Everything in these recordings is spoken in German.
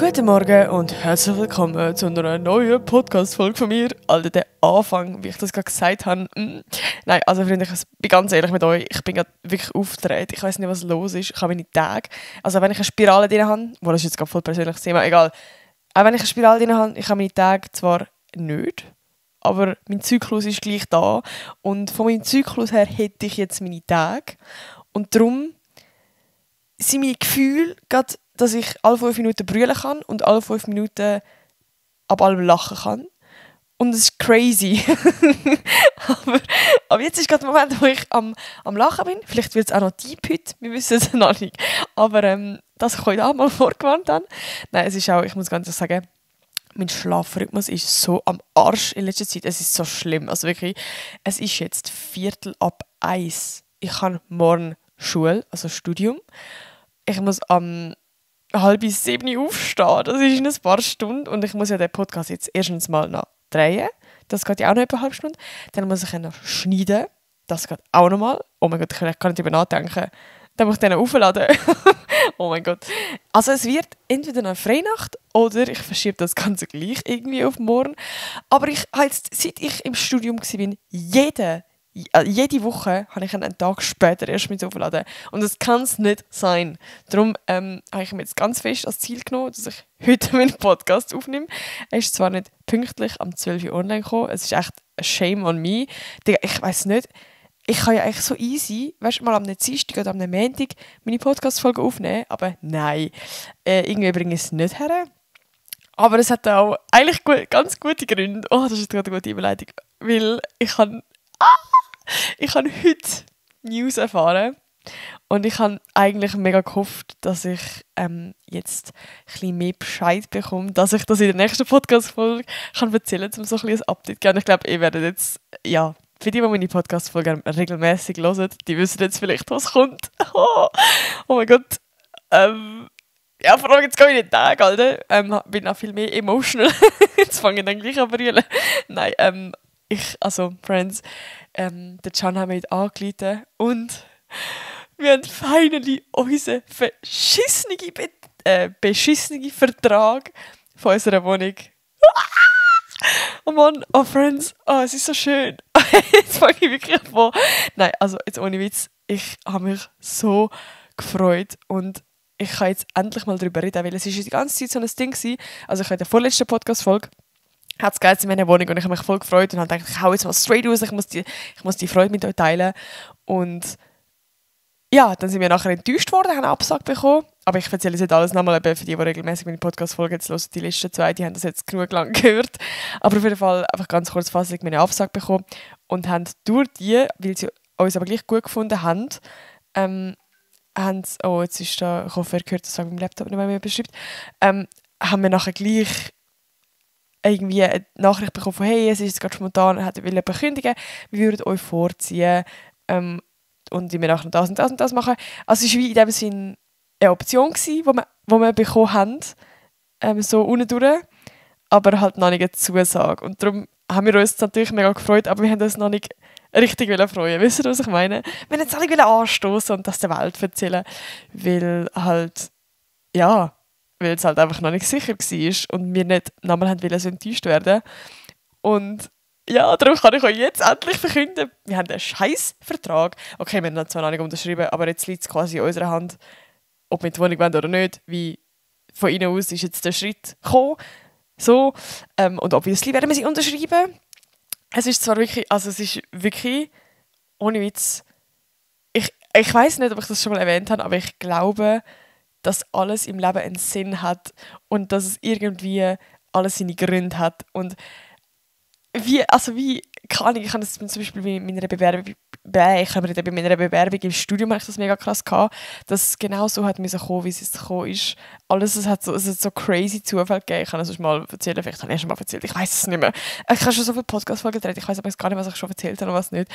Guten Morgen und herzlich willkommen zu einer neuen Podcast-Folge von mir. Alter, der Anfang, wie ich das gerade gesagt habe. Nein, also Freunde, ich bin ganz ehrlich mit euch, ich bin gerade wirklich aufgedreht. Ich weiß nicht, was los ist. Ich habe meine Tage, also wenn ich eine Spirale drin habe, das ist jetzt gerade voll persönliches Thema, egal. Auch wenn ich eine Spirale drin habe, ich habe meine Tage zwar nicht, aber mein Zyklus ist gleich da. Und von meinem Zyklus her hätte ich jetzt meine Tage. Und darum sind meine Gefühle gerade, dass ich alle 5 Minuten brüllen kann und alle 5 Minuten ab allem lachen kann. Und es ist crazy. aber jetzt ist gerade der Moment, wo ich am Lachen bin. Vielleicht wird es auch noch deep heute, wir wissen es noch nicht. Aber das kann ich auch mal vorgewarnt haben. Nein, es ist auch, ich muss ganz ehrlich sagen, mein Schlafrhythmus ist so am Arsch in letzter Zeit. Es ist so schlimm. Also wirklich, es ist jetzt 1:15. Ich habe morgen Schule, also Studium. Ich muss am 6:30 aufstehen. Das ist in ein paar Stunden. Und ich muss ja den Podcast jetzt erstens mal noch drehen. Das geht ja auch noch etwa eine halbe Stunde. Dann muss ich ihn noch schneiden. Das geht auch noch mal. Oh mein Gott, ich kann nicht darüber nachdenken. Dann muss ich den aufladen. Oh mein Gott. Also es wird entweder eine Freinacht oder ich verschiebe das Ganze gleich irgendwie auf morgen. Aber ich habe jetzt, seit ich im Studium war, jede Woche habe ich einen Tag später erst mit aufladen. Und das kann es nicht sein. Darum habe ich mir jetzt ganz fest als Ziel genommen, dass ich heute meinen Podcast aufnehme. Er ist zwar nicht pünktlich am 12 Uhr online gekommen, es ist echt ein Shame on me. Digga, ich weiss nicht, ich kann ja eigentlich so easy, weißt du, mal am Dienstag oder am Montag meine Podcast-Folge aufnehmen, aber nein, irgendwie bringe ich es nicht her. Aber es hat auch eigentlich ganz gute Gründe. Oh, das ist gerade eine gute Überleitung, weil ich habe heute News erfahren und ich habe eigentlich mega gehofft, dass ich jetzt ein bisschen mehr Bescheid bekomme, dass ich das in der nächsten Podcast-Folge erzählen kann, um so ein bisschen ein Update zu geben. Ich glaube, ihr werdet jetzt, ja, für die meine Podcast-Folge regelmäßig hören, die wissen jetzt vielleicht, was kommt. Oh mein Gott. Ja, vor allem jetzt gehe ich nicht Tag, Alter. Bin auch viel mehr emotional. Jetzt fange ich dann gleich an zu brüllen. Nein, Friends, der Can haben wir heute angerufen und wir haben finally unseren beschissenen Vertrag von unserer Wohnung. Oh Mann, oh Friends, oh, es ist so schön. Jetzt fange ich wirklich an. Nein, also jetzt ohne Witz, ich habe mich so gefreut und ich kann jetzt endlich mal darüber reden, weil es ist die ganze Zeit so ein Ding gewesen. Also ich habe in der vorletzten Podcast-Folge hat es gegeben in meiner Wohnung und ich habe mich voll gefreut und habe gedacht, ich hau jetzt mal straight raus, ich muss die Freude mit euch teilen. Und ja, dann sind wir nachher enttäuscht worden, haben eine Absage bekommen. Aber ich erzähle jetzt nicht alles nochmal, für die regelmäßig meine Podcast-Folge jetzt hören, die letzten 2, die haben das jetzt genug lang gehört. Aber auf jeden Fall, einfach ganz kurz fassend, eine Absage bekommen und haben durch die, weil sie uns aber gleich gut gefunden haben, jetzt ist da, ich hoffe, ihr hört das, mein Laptop nicht mehr beschreibt, haben wir nachher gleich irgendwie eine Nachricht bekommen von «Hey, es ist jetzt gerade spontan, er will jemanden kündigen, wir würden euch vorziehen und wir nachher das und das und das machen.» Also es war wie in dem Sinn eine Option gewesen, die wir bekommen haben, so unten durch, aber halt noch nicht eine Zusage. Und darum haben wir uns natürlich mega gefreut, aber wir haben uns noch nicht richtig freuen. Wisst ihr, was ich meine? Wir wollten jetzt alle anstoßen und das der Welt erzählen, weil es halt einfach noch nicht sicher war und wir nicht nochmal haben so enttäuscht werden. Und ja, darum kann ich euch jetzt endlich verkünden, wir haben einen Scheiß-Vertrag. Okay, wir haben ihn zwar noch nicht unterschrieben, aber jetzt liegt es quasi in unserer Hand, ob wir die Wohnung wollen oder nicht, wie von ihnen aus ist jetzt der Schritt gekommen. So, und obviously werden wir sie unterschreiben. Es ist wirklich, ohne Witz, ich weiss nicht, ob ich das schon mal erwähnt habe, aber ich glaube, dass alles im Leben einen Sinn hat und dass es irgendwie alles seine Gründe hat. Und ich habe das zum Beispiel bei meiner Bewerbung im Studium habe ich das mega krass gehabt, dass es genau so hat müssen kommen, wie es gekommen ist. Alles, es hat so crazy Zufall gegeben. Ich kann es euch mal erzählen, vielleicht habe ich schon mal erzählt, ich weiß es nicht mehr. Ich habe schon so viele Podcast-Folgen gedreht, ich weiß aber gar nicht, was ich schon erzählt habe und was nicht.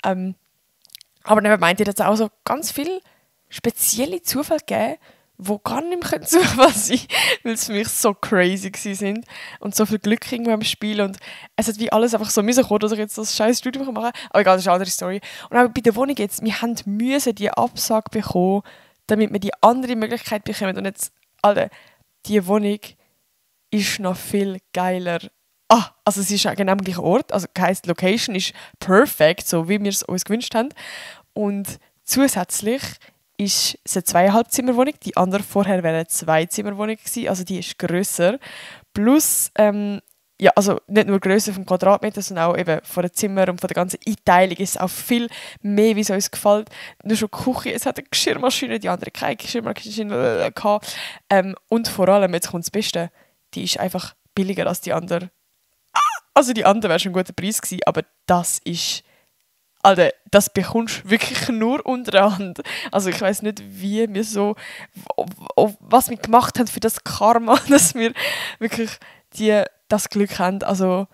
Aber dann meint ihr, dass es auch so ganz viele spezielle Zufälle gegeben, die gar nicht mehr Zufall sein können, weil es für mich so crazy waren und so viel Glück irgendwo im Spiel und es hat wie alles einfach so müssen kommen, dass ich jetzt das scheiß Studium machen kann. Aber egal, das ist eine andere Story. Und auch bei der Wohnung jetzt, wir mussten die Absage bekommen, damit wir die andere Möglichkeit bekommen. Und jetzt, Alter, die Wohnung ist noch viel geiler. Also es ist genau am gleichen Ort, also heisst, die Location ist perfekt, so wie wir es uns gewünscht haben. Und zusätzlich ist es eine 2,5-Zimmer-Wohnung, die andere vorher wäre eine 2-Zimmer-Wohnung gewesen, also die ist grösser. Plus, ja, also nicht nur Größe vom Quadratmeter, sondern auch eben von den Zimmern und von der ganzen Einteilung ist es auch viel mehr, wie es uns gefällt. Nur schon die Küche, es hat eine Geschirrmaschine, die andere keine Geschirrmaschine gehabt. Und vor allem, jetzt kommt das Beste, die ist einfach billiger als die andere. Also die andere wäre schon ein guter Preis gewesen, aber das ist... Alter, das bekommst du wirklich nur unter der Hand. Also ich weiß nicht, wie wir so... was wir gemacht haben für das Karma, dass wir wirklich das Glück haben. Also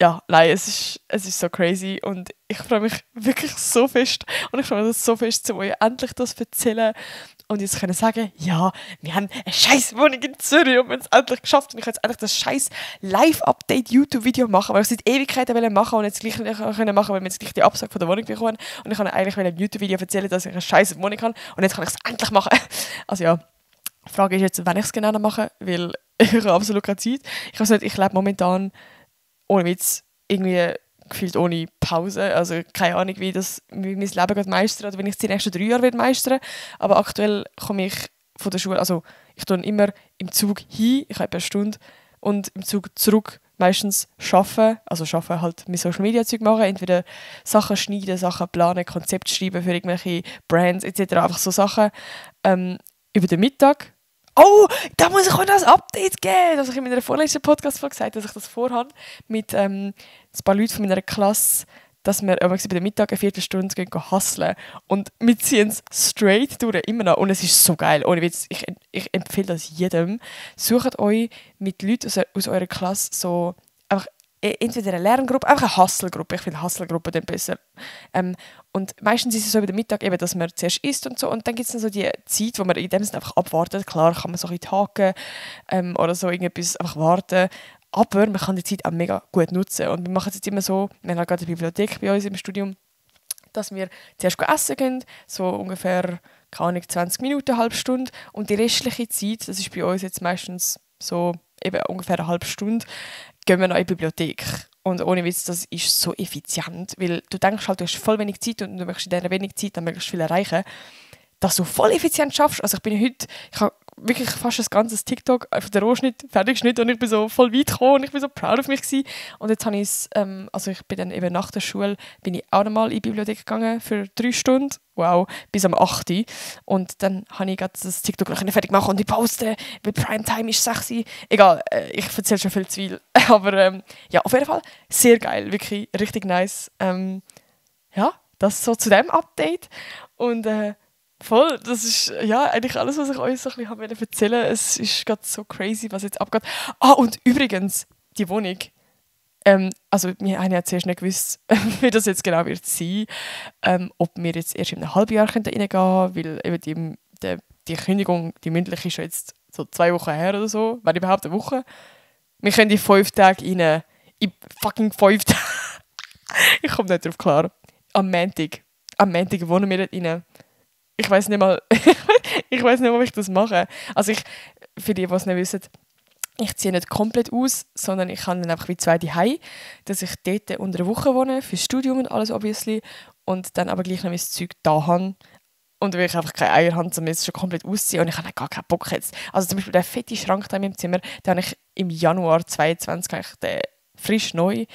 ja, nein, es ist so crazy und ich freue mich wirklich so fest und ich freue mich so fest, zu euch endlich das erzählen und jetzt können sagen, ja, wir haben eine scheiß Wohnung in Zürich und wir haben es endlich geschafft und ich kann jetzt endlich das scheiß Live-Update-YouTube-Video machen, weil ich es seit Ewigkeiten machen und jetzt gleich nicht können machen, weil wir jetzt gleich die Absage von der Wohnung bekommen und ich kann eigentlich im YouTube-Video erzählen, dass ich eine scheiß Wohnung habe und jetzt kann ich es endlich machen. Also ja, die Frage ist jetzt, wann ich es genau mache, weil ich habe absolut keine Zeit. Ich weiß nicht, ich lebe momentan ohne Witz irgendwie gefühlt ohne Pause. Also keine Ahnung, wie mein Leben gerade meistern oder wenn ich es die nächsten 3 Jahre meistern werde. Aber aktuell komme ich von der Schule, also ich tue immer im Zug hin, ich habe eine Stunde, und im Zug zurück meistens arbeiten. Also arbeiten halt mit Social Media Zeug machen, entweder Sachen schneiden, Sachen planen, Konzepte schreiben für irgendwelche Brands etc. Einfach so Sachen. Über den Mittag. Oh, da muss ich euch noch ein Update geben. Das habe ich in meiner vorletzten Podcast-Folge gesagt, dass ich das vorhabe mit ein paar Leuten von meiner Klasse, dass wir bei den Mittag eine Viertelstunde gehen hustlen. Und wir ziehen es straight durch, immer noch. Und es ist so geil. Ohne Witz, ich empfehle das jedem. Sucht euch mit Leuten aus eurer Klasse so einfach entweder eine Lerngruppe, einfach eine Hustle-Gruppe. Ich finde Hustle-Gruppe dann besser. Und meistens ist es so über den Mittag, eben, dass man zuerst isst und so. Und dann gibt es dann so die Zeit, wo man in dem Sinne einfach abwartet. Klar kann man so ein bisschen haken oder so irgendetwas einfach warten. Aber man kann die Zeit auch mega gut nutzen. Und wir machen es jetzt immer so, wir haben gerade eine Bibliothek bei uns im Studium, dass wir zuerst essen gehen, so ungefähr, keine Ahnung, 20 Minuten, eine halbe Stunde. Und die restliche Zeit, das ist bei uns jetzt meistens so eben ungefähr eine halbe Stunde, gehen wir noch in die Bibliothek. Und ohne Witz, das ist so effizient, weil du denkst halt, du hast voll wenig Zeit und du möchtest in dieser wenig Zeit dann möglichst viel erreichen, dass du voll effizient schaffst. Also ich habe wirklich fast ein ganzes TikTok von der Rohschnitt fertig geschnitten und ich bin so voll weit gekommen und ich bin so proud auf mich gewesen. Und jetzt habe ich es, also ich bin dann eben nach der Schule, bin ich auch nochmal in die Bibliothek gegangen für 3 Stunden, wow, bis am 8. Und dann habe ich gerade das TikTok noch fertig gemacht und ich poste, weil Primetime ist 6. Egal, ich erzähle schon viel zu viel. Aber ja, auf jeden Fall sehr geil, wirklich richtig nice. Ja, das so zu dem Update. Und voll, das ist ja eigentlich alles, was ich euch so ein bisschen erzählen wollte. Es ist gerade so crazy, was jetzt abgeht. Und übrigens, die Wohnung. Also wir haben ja zuerst nicht gewusst, wie das jetzt genau wird sein. Ob wir jetzt erst in einem halben Jahr reingehen können, weil eben die Kündigung, die mündliche, ist jetzt so 2 Wochen her oder so, wenn überhaupt eine Woche. Wir können in 5 Tage rein. In fucking 5 Tagen. Ich komme nicht drauf klar. Am Montag wohnen wir dort rein. Ich weiß nicht mal, ob ich das mache. Also für die es nicht wissen, ich ziehe nicht komplett aus, sondern ich habe dann einfach wie 2 Zuhause, dass ich dort unter der Woche wohne, fürs Studium und alles obviously, und dann aber gleich noch mein Zeug da habe. Und weil ich einfach keine Eier habe, um jetzt schon komplett auszuziehen und ich habe gar keinen Bock jetzt. Also zum Beispiel der fette Schrank da in meinem Zimmer, den habe ich im Januar 2022 den frisch neu.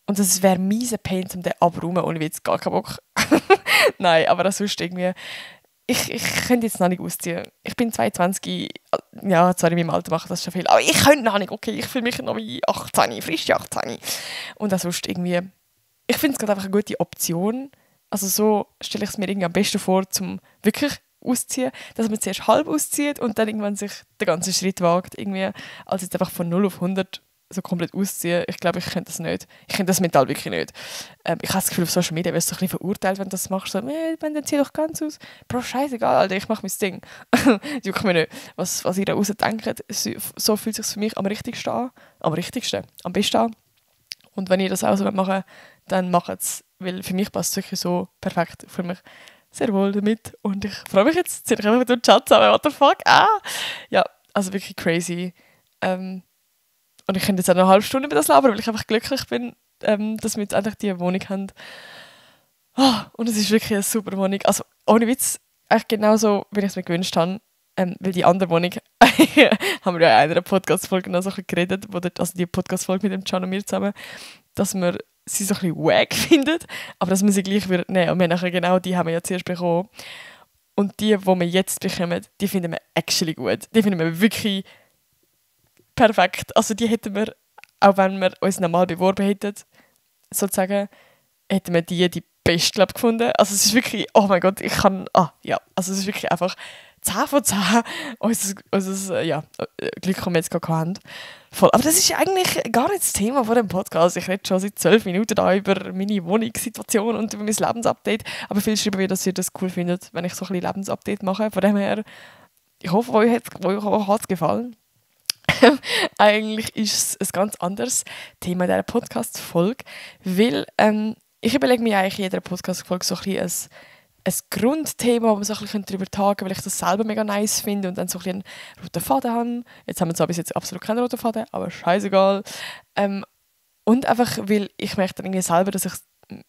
Und das wäre miese Pain, um den abzuräumen, ohne jetzt gar keinen Bock. Nein, aber das sonst irgendwie... Ich könnte jetzt noch nicht ausziehen. Ich bin 22, ja, zwar in meinem Alter mache ich das schon viel, aber ich könnte noch nicht, okay, ich fühle mich noch wie 18, frisch 18. Und das sonst irgendwie, ich finde es gerade einfach eine gute Option. Also so stelle ich es mir irgendwie am besten vor, zum wirklich ausziehen, dass man zuerst halb auszieht und dann irgendwann sich den ganzen Schritt wagt, irgendwie, als jetzt einfach von 0 auf 100 so komplett ausziehen. Ich glaube, ich könnte das nicht. Ich könnte das mental wirklich nicht. Ich habe das Gefühl, auf Social Media wirst du so ein bisschen verurteilt, wenn du das machst. So, dann zieh doch ganz aus. Bro, scheißegal, Alter, ich mache mein Ding. Juckt mir nicht, was ihr da raus denkt. So fühlt es sich für mich am richtigsten an. Am besten an. Und wenn ihr das auch so machen wollt, dann macht es. Weil für mich passt es wirklich so perfekt. Ich fühle mich sehr wohl damit. Und ich freue mich jetzt. Ziehe ich einfach durch den Chat zusammen. What the fuck? Ja, also wirklich crazy. Und ich könnte jetzt auch noch eine halbe Stunde über das labern, weil ich einfach glücklich bin, dass wir jetzt endlich diese Wohnung haben. Und es ist wirklich eine super Wohnung. Also ohne Witz, eigentlich genauso, wie ich es mir gewünscht habe. Weil die andere Wohnung, haben wir ja in einer Podcast-Folge noch so ein bisschen geredet, also die Podcast-Folge mit dem Can und mir zusammen, dass wir sie so ein bisschen wack finden, aber dass wir sie gleich wieder nehmen. Und wir nachher genau die haben wir ja zuerst bekommen. Und die wir jetzt bekommen, die finden wir actually gut. Die finden wir wirklich perfekt. Also die hätten wir, auch wenn wir uns normal beworben hätten, sozusagen, hätten wir die beste, glaube ich, gefunden. Also es ist wirklich, oh mein Gott, also es ist wirklich einfach 10 von 10 unser Glück, das wir jetzt gerade haben. Voll. Aber das ist eigentlich gar nicht das Thema von dem Podcast. Ich rede schon seit 12 Minuten da über meine Wohnungssituation und über mein Lebensupdate. Aber viel schreiben wir, dass ihr das cool findet, wenn ich so ein bisschen Lebensupdate mache. Von dem her, ich hoffe, euch hat es gefallen. Eigentlich ist es ein ganz anderes Thema dieser Podcast-Folge, weil ich überlege mir eigentlich in jeder Podcast-Folge so ein bisschen ein Grundthema, wo man so ein bisschen darüber tagen könnte, weil ich das selber mega nice finde und dann so ein bisschen einen roten Faden habe. Jetzt haben wir zwar bis jetzt absolut keinen roten Faden, aber scheißegal. Und einfach, weil ich merke dann irgendwie selber, dass ich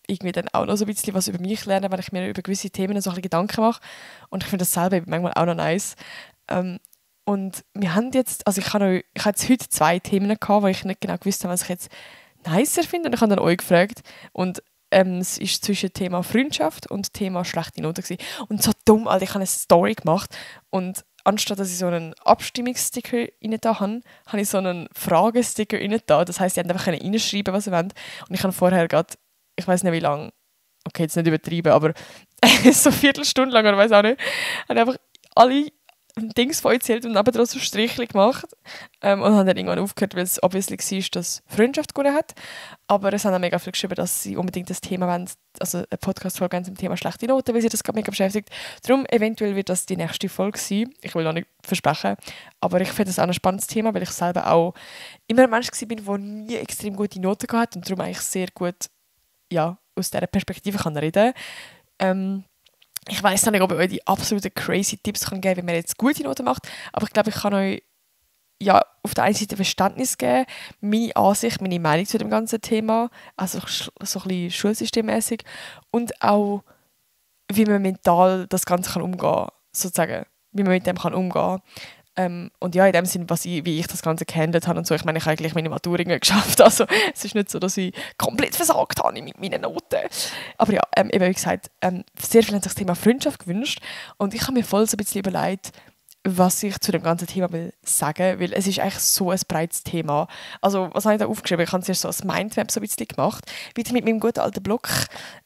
irgendwie dann auch noch so ein bisschen was über mich lerne, wenn ich mir über gewisse Themen so ein bisschen Gedanken mache. Und ich finde das selber manchmal auch noch nice. Und wir haben jetzt, also ich habe jetzt heute 2 Themen gehabt, wo ich nicht genau gewusst habe, was ich jetzt nicer finde. Und ich habe dann euch gefragt. Und es war zwischen Thema Freundschaft und Thema schlechte Noten gewesen. Und so dumm, Alter, ich habe eine Story gemacht und anstatt dass ich so einen Abstimmungssticker rein da habe, habe ich so einen Fragesticker rein da. Das heisst, sie haben einfach reinschreiben, was sie wollen. Und ich habe vorher gerade, ich weiß nicht wie lange, okay, jetzt nicht übertrieben, aber so eine Viertelstunde lang oder weiß auch nicht, habe ich einfach alle Dings von erzählt und nebenan so Strichchen gemacht und haben dann irgendwann aufgehört, weil es obviously war, dass Freundschaft gewonnen hat. Aber es haben auch mega viel geschrieben, dass sie unbedingt das Thema wollen, also eine Podcast-Folge zum Thema schlechte Noten, weil sie das gerade mega beschäftigt. Darum eventuell wird das die nächste Folge sein. Ich will noch nicht versprechen, aber ich finde das auch ein spannendes Thema, weil ich selber auch immer ein Mensch war, der nie extrem gute Noten hatte und darum eigentlich sehr gut aus dieser Perspektive kann reden kann. Ich weiss nicht, ob ich euch die absoluten crazy Tipps geben kann, wie man jetzt gute Noten macht, aber ich glaube, ich kann euch auf der einen Seite Verständnis geben, meine Ansicht, meine Meinung zu dem ganzen Thema, also so ein bisschen schulsystemmäßig und auch, wie man mental das Ganze umgehen kann, sozusagen, wie man mit dem umgehen kann. Und ja, in dem Sinne, wie ich das Ganze gehandelt habe und so. Ich meine, ich habe eigentlich meine Matur irgendwie geschafft. Also es ist nicht so, dass ich komplett versagt habe mit meinen Noten. Aber ja, eben wie gesagt, sehr viele haben sich das Thema Freundschaft gewünscht. Und ich habe mir voll so ein bisschen überlegt, was ich zu dem ganzen Thema will sagen, weil es ist eigentlich so ein breites Thema. Also was habe ich da aufgeschrieben? Ich habe zuerst so ein Mindmap so ein bisschen gemacht, wieder mit meinem guten alten Blog.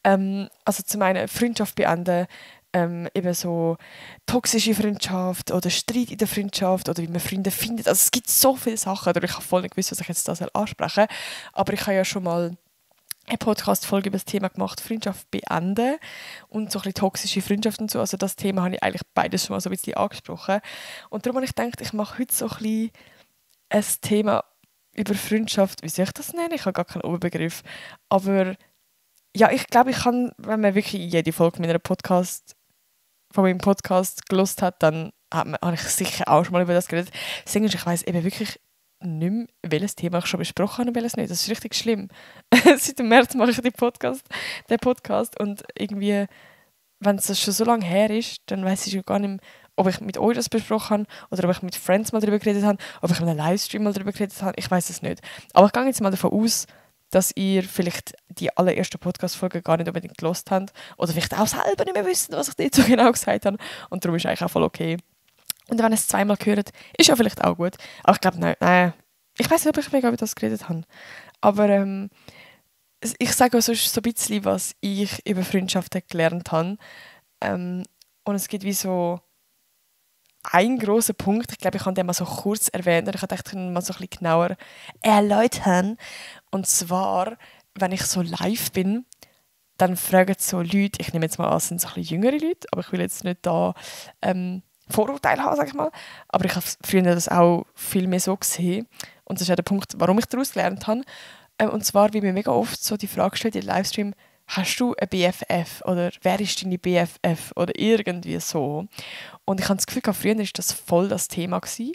Also zum einen Freundschaft beenden, eben so toxische Freundschaft oder Streit in der Freundschaft oder wie man Freunde findet. Also es gibt so viele Sachen, oder ich habe voll nicht gewusst, was ich jetzt da ansprechen soll. Aber ich habe ja schon mal eine Podcast-Folge über das Thema gemacht, Freundschaft beenden und so ein bisschen toxische Freundschaft und so. Also das Thema habe ich eigentlich beides schon mal so ein bisschen angesprochen. Und darum habe ich gedacht, ich mache heute so ein bisschen ein Thema über Freundschaft. Wie soll ich das nennen? Ich habe gar keinen Oberbegriff. Aber ja, ich glaube, ich kann, wenn man wirklich jede Folge von meinem Podcast gelost hat, dann habe ich sicher auch schon mal über das geredet. Deswegen, ich weiss eben wirklich nicht mehr, welches Thema ich schon besprochen habe und welches nicht. Das ist richtig schlimm. Seit dem März mache ich den Podcast und irgendwie, wenn es schon so lange her ist, dann weiss ich schon gar nicht mehr, ob ich mit euch das besprochen habe oder ob ich mit Friends mal darüber geredet habe, ob ich in einem Livestream mal darüber geredet habe. Ich weiss es nicht. Aber ich gehe jetzt mal davon aus, dass ihr vielleicht die allererste Podcast-Folge gar nicht unbedingt gelost habt oder vielleicht auch selber nicht mehr wisst, was ich dort so genau gesagt habe. Und darum ist eigentlich auch voll okay. Und wenn ihr es zweimal hört, ist ja vielleicht auch gut. Aber ich glaube, nein. Ich weiß nicht, ob ich mega über das geredet habe. Aber ich sage auch so ein bisschen, was ich über Freundschaften gelernt habe. Und es gibt wie so einen grossen Punkt, ich glaube, ich habe den mal so kurz erwähnt, und ich dachte, ich kann mal so ein bisschen genauer erläutern. Und zwar, wenn ich so live bin, dann fragen so Leute, ich nehme jetzt mal an, es sind so ein bisschen jüngere Leute, aber ich will jetzt nicht da Vorurteile haben, sage ich mal. Aber ich habe früher das auch viel mehr so gesehen. Und das ist auch der Punkt, warum ich daraus gelernt habe. Und zwar, wie mir mega oft so die Frage stellt im Livestream, hast du eine BFF oder wer ist deine BFF oder irgendwie so. Und ich habe das Gefühl, früher war das voll das Thema gewesen.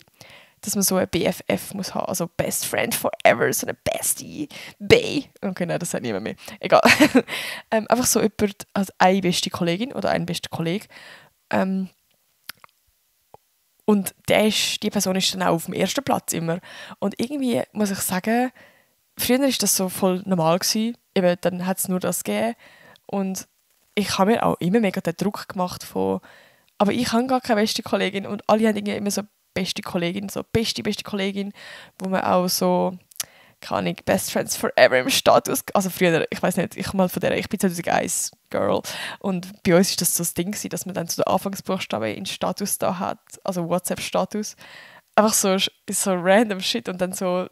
dass man so eine BFF muss haben, also Best Friend Forever, so eine Bestie, Bae. Okay, nein, das sagt niemand mehr. Egal. Einfach so jemand als eine beste Kollegin oder ein bester Kollege. Und die Person ist dann auch auf dem ersten Platz immer. Und irgendwie muss ich sagen, früher war das so voll normal gewesen. Eben, dann hat es nur das gegeben. Und ich habe mir auch immer mega den Druck gemacht von, aber ich habe gar keine beste Kollegin und alle haben irgendwie immer so beste Kollegin, so beste Kollegin, wo man auch so, keine Ahnung, Best Friends Forever im Status, also früher, ich weiß nicht, ich bin 2001 Girl und bei uns ist das so das Ding gewesen, dass man dann so den Anfangsbuchstaben in Status da hat, also WhatsApp-Status, einfach so random Shit und dann so,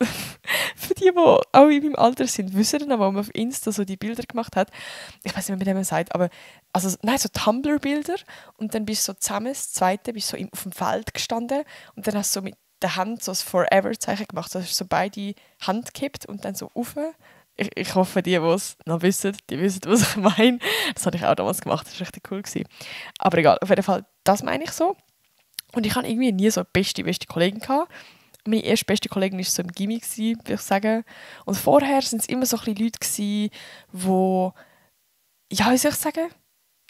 für die auch in meinem Alter sind, wissen dann, wo man auf Insta so die Bilder gemacht hat, ich weiß nicht mehr, wie man sagt, aber also, nein, so Tumblr-Bilder und dann bist du so zusammen, das zweite, bist so auf dem Feld gestanden und dann hast du so mit der Hand so das Forever-Zeichen gemacht, also hast du so beide Hand gekippt und dann so rauf. Ich hoffe, die es noch wissen, die wissen, was ich meine. Das habe ich auch damals gemacht, das war richtig cool gewesen. Aber egal, auf jeden Fall, das meine ich so. Und ich hatte irgendwie nie so eine beste Kollegin gehabt. Meine erste beste Kollegin war so im Gimmi, würde ich sagen. Und vorher waren es immer so ein bisschen Leute, die, ja, wie soll ich sagen,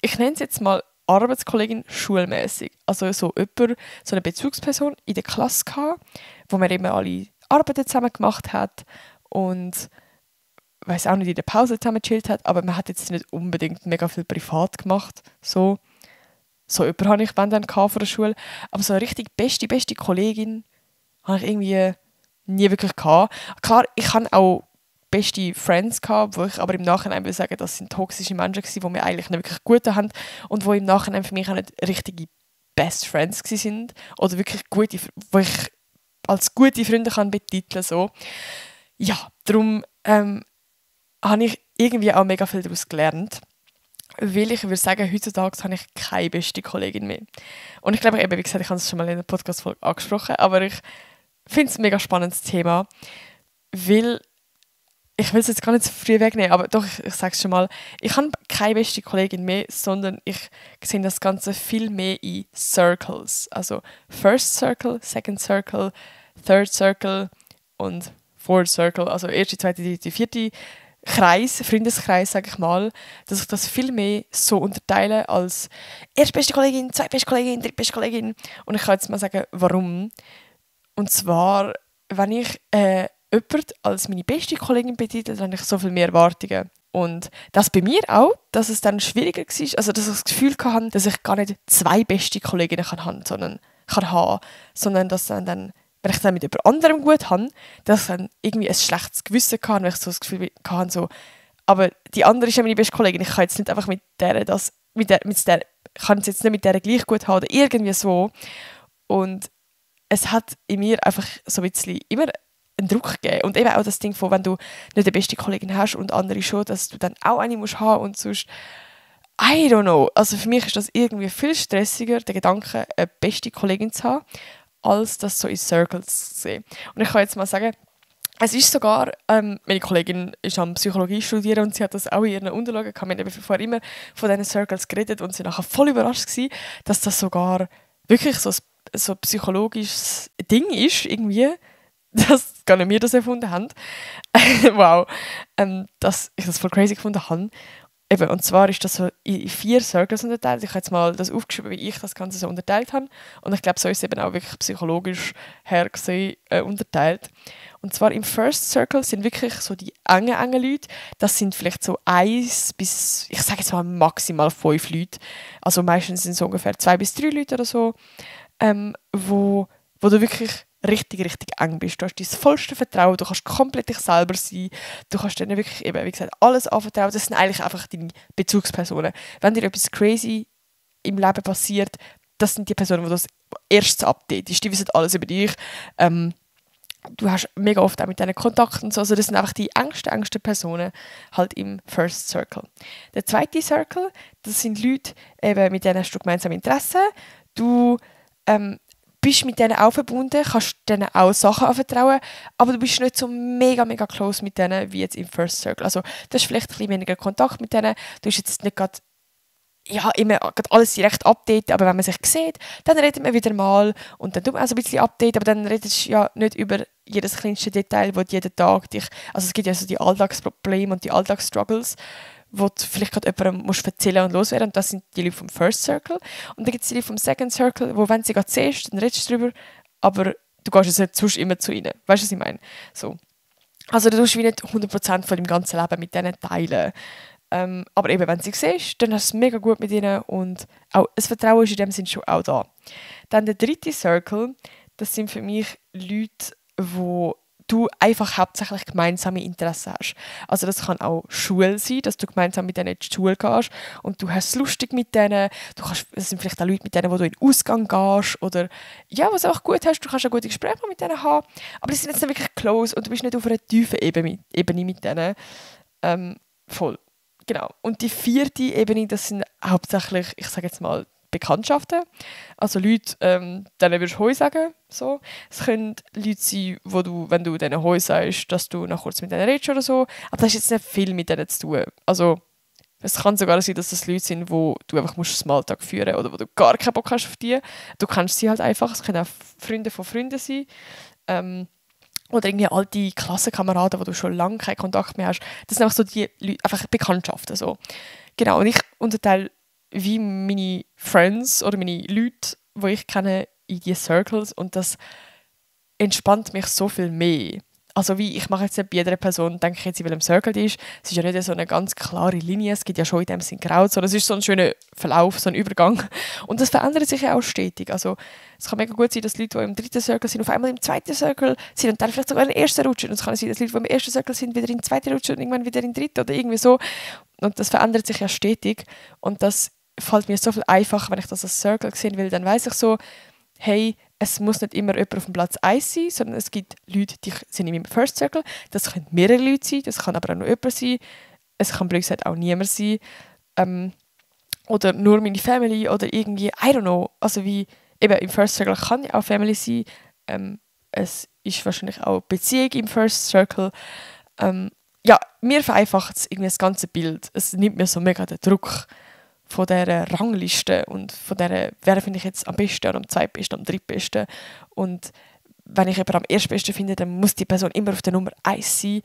ich nenne es jetzt mal Arbeitskollegin schulmäßig. Also so eine Bezugsperson in der Klasse gehabt, wo man eben alle Arbeiten zusammen gemacht hat und weiß auch nicht, in der Pause zusammen gechillt hat, aber man hat jetzt nicht unbedingt mega viel privat gemacht. So jemanden hatte ich dann von der Schule. Aber so eine richtig beste Kollegin habe ich irgendwie nie wirklich gehabt. Klar, ich hatte auch beste Friends gehabt, wo ich aber im Nachhinein will sagen, das sind toxische Menschen gewesen, die mir eigentlich nicht wirklich gut haben und wo im Nachhinein für mich auch nicht richtige Best Friends sind oder wirklich gute, wo ich als gute Freunde kann betiteln so. Ja, darum habe ich irgendwie auch mega viel daraus gelernt. Weil ich würde sagen, heutzutage habe ich keine beste Kollegin mehr. Und ich glaube, eben, wie gesagt, ich habe es schon mal in der Podcast-Folge angesprochen, aber ich finde es ein mega spannendes Thema, weil ich will es jetzt gar nicht zu früh wegnehmen, aber doch, ich sage es schon mal, ich habe keine beste Kollegin mehr, sondern ich sehe das Ganze viel mehr in Circles. Also First Circle, Second Circle, Third Circle und Fourth Circle, also erste, zweite, dritte, vierte Freundeskreis, sage ich mal, dass ich das viel mehr so unterteile als erstbeste Kollegin, zweitbeste Kollegin, drittbeste Kollegin. Und ich kann jetzt mal sagen, warum. Und zwar, wenn ich jemanden als meine beste Kollegin betitle, dann habe ich so viel mehr Erwartungen. Und das bei mir auch, dass es dann schwieriger war, also dass ich das Gefühl hatte, dass ich gar nicht zwei beste Kolleginnen haben, sondern dass dann wenn ich dann mit jemand anderem gut habe, dass ich dann irgendwie ein schlechtes Gewissen hatte, wenn ich so das Gefühl hatte, so, aber die andere ist ja meine beste Kollegin, ich kann jetzt nicht einfach mit der kann es jetzt nicht mit der gleich gut haben oder irgendwie so. Und es hat in mir einfach so ein bisschen immer einen Druck gegeben. Und eben auch das Ding von, wenn du nicht die beste Kollegin hast und andere schon, dass du dann auch eine musst haben und sonst I don't know. Also für mich ist das irgendwie viel stressiger, der Gedanke, eine beste Kollegin zu haben, als das so in Circles zu sehen. Und ich kann jetzt mal sagen, es ist sogar, meine Kollegin ist am Psychologie studieren und sie hat das auch in ihren Unterlagen gehabt. Wir haben vorher immer von diesen Circles geredet und sie nachher voll überrascht gewesen, dass das sogar wirklich so ein psychologisches Ding ist, irgendwie, dass gar nicht wir das erfunden haben. Wow. Dass ich das voll crazy gefunden habe. Eben, und zwar ist das so in 4 Circles unterteilt. Ich habe jetzt mal das aufgeschrieben, wie ich das Ganze so unterteilt habe. Und ich glaube, so ist es eben auch wirklich psychologisch her gesehen, unterteilt. Und zwar im First Circle sind wirklich so die engen Leute. Das sind vielleicht so 1 bis, ich sage jetzt mal maximal 5 Leute. Also meistens sind es so ungefähr 2 bis 3 Leute oder so, wo du wirklich richtig eng bist. Du hast dein vollste Vertrauen, du kannst komplett dich selber sein, du kannst denen wirklich eben, wie gesagt, alles anvertrauen. Das sind eigentlich einfach deine Bezugspersonen. Wenn dir etwas crazy im Leben passiert, das sind die Personen, die das erste Update ist. Die wissen alles über dich. Du hast mega oft auch mit denen Kontakt und so. Also das sind einfach die engsten Personen halt im First Circle. Der zweite Circle, das sind Leute, eben, mit denen hast du gemeinsame Interessen. Du bist mit denen auch verbunden, kannst denen auch Sachen anvertrauen, aber du bist nicht so mega close mit denen wie jetzt im First Circle. Also du hast vielleicht ein bisschen weniger Kontakt mit denen, du hast jetzt nicht gerade ja, immer alles direkt updaten, aber wenn man sich sieht, dann redet man wieder mal und dann tut man auch so ein bisschen updaten, aber dann redest du ja nicht über jedes kleinste Detail, wo du jeden Tag dich, also es gibt ja so die Alltagsprobleme und die Alltagsstruggles, wo du vielleicht gerade jemandem musst erzählen und loswerden, und das sind die Leute vom First Circle. Und dann gibt es die Leute vom Second Circle, wo wenn du sie gerade siehst, dann redest du drüber, aber du gehst jetzt nicht sonst immer zu ihnen. Weißt du, was ich meine? So. Also du tust wie nicht 100% von deinem ganzen Leben mit denen teilen. Aber eben, wenn du sie siehst, dann hast du es mega gut mit ihnen und auch das Vertrauen ist in dem Sinne schon auch da. Dann der dritte Circle, das sind für mich Leute, wo du einfach hauptsächlich gemeinsame Interessen hast. Also das kann auch Schule sein, dass du gemeinsam mit denen in die Schule gehst und du hast es lustig mit denen. Das sind vielleicht auch Leute, mit denen wo du in den Ausgang gehst oder ja, was auch gut hast, du kannst auch gute Gespräche mit denen haben, aber die sind jetzt nicht wirklich close und du bist nicht auf einer tiefen Ebene mit denen. Voll. Genau. Und die vierte Ebene, das sind hauptsächlich, ich sage jetzt mal, Bekanntschaften. Also Leute, denen würdest du Hoi sagen. So. Es können Leute sein, wo du, wenn du denen Hoi sagst, dass du noch kurz mit denen redest oder so. Aber das hat jetzt nicht viel mit denen zu tun. Also es kann sogar sein, dass das Leute sind, wo du einfach Smalltalk führen musst oder wo du gar keinen Bock hast auf die. Du kennst sie halt einfach. Es können auch Freunde von Freunden sein. Oder irgendwie alte Klassenkameraden, wo du schon lange keinen Kontakt mehr hast. Das sind einfach so die Leute, einfach Bekanntschaften. So. Genau, und ich unterteile wie meine Friends oder meine Leute, die ich kenne, in diese Circles und das entspannt mich so viel mehr. Also wie, ich mache jetzt nicht bei jeder Person, denke ich jetzt, in welchem Circle die ist. Es ist ja nicht so eine ganz klare Linie, es gibt ja schon in dem Sinn Grauz, sondern es ist so ein schöner Verlauf, so ein Übergang. Und das verändert sich ja auch stetig. Also es kann mega gut sein, dass Leute, die im dritten Circle sind, auf einmal im zweiten Circle sind und dann vielleicht sogar in den ersten rutschen. Und es kann sein, dass Leute, die im ersten Circle sind, wieder in den zweiten rutschen und irgendwann wieder in den dritten oder irgendwie so. Und das verändert sich ja stetig. Und das fällt mir so viel einfacher, wenn ich das als Circle sehen will, dann weiss ich so, hey, es muss nicht immer jemand auf dem Platz 1 sein, sondern es gibt Leute, die sind in meinem First Circle. Das können mehrere Leute sein, das kann aber auch nur jemand sein. Es kann blöd gesagt auch niemand sein. Oder nur meine Family oder irgendwie, I don't know. Also wie, eben im First Circle kann ja auch Family sein. Es ist wahrscheinlich auch Beziehung im First Circle. Ja, mir vereinfacht es irgendwie das ganze Bild. Es nimmt mir so mega den Druck von dieser Rangliste und von dieser, wer finde ich jetzt am besten oder am zweitbesten, am drittbesten. Und wenn ich jemanden am erstbesten finde, dann muss die Person immer auf der Nummer 1 sein.